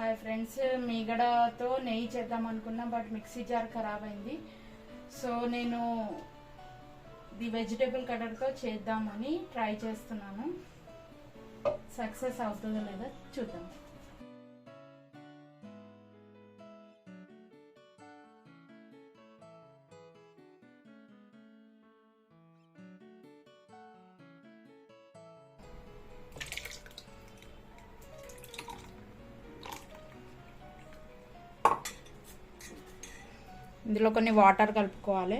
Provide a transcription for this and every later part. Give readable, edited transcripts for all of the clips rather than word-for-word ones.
Hi friends, మీగడతో నెయ్యి చేద్దాం అనుకున్నా బట్ మిక్సీ జార్ ఖరాబ్ అయింది. సో నేను ది వెజిటేబుల్ కటర్తో చేద్దామని ట్రై చేస్తున్నాను. సక్సెస్ అవుతుందో లేదో చూద్దాం. ఇందులో కొన్ని వాటర్ కలుపుకోవాలి.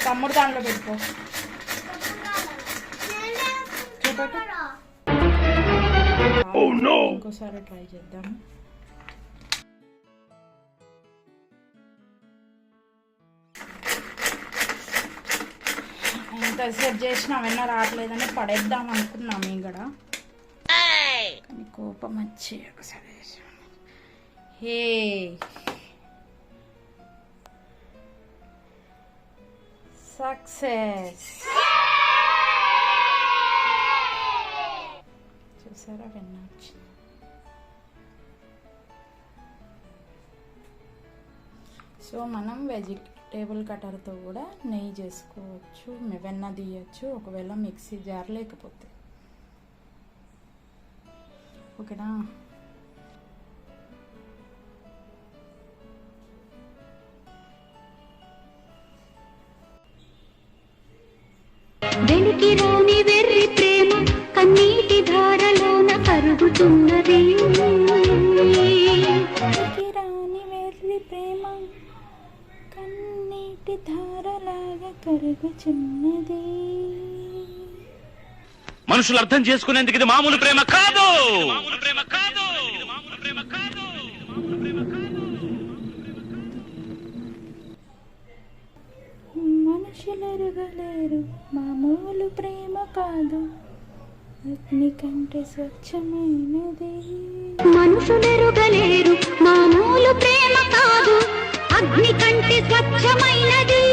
తమ్ముడు దాంట్లో పెట్టుకో. ఇంకోసారి ట్రై చేద్దాం. ఎంతసేపు చేసినా వెన్న రావట్లేదని పడేద్దాం అనుకున్నాం. ఇక్కడ కోపం వచ్చి ఒకసారి హే సక్సెస్ చూసారా, వెన్న వచ్చింది. సో మనం వెజిటేబుల్ కటర్తో కూడా నెయ్యి చేసుకోవచ్చు, వెన్న తీయచ్చు ఒకవేళ మిక్సీ జార్ లేకపోతే. ఓకేనా? వెలికి రాని వెర్రి ప్రేమ కన్నీటి ధారలోన కరుగుతున్నది. వెలికి రాని వెర్రి ప్రేమ కన్నీటి ధారలాగా కరుగుచున్నది. మనుషులు అర్థం చేసుకునేందుకు ఇది మామూలు ప్రేమ కాదు. మనుషులెరుగలేరు మామూలు ప్రేమ కాదు, అగ్ని కంటే స్వచ్ఛమైనది. మనుషులెరుగలేరు మామూలు ప్రేమ కాదు, అగ్ని కంటే స్వచ్ఛమైనది.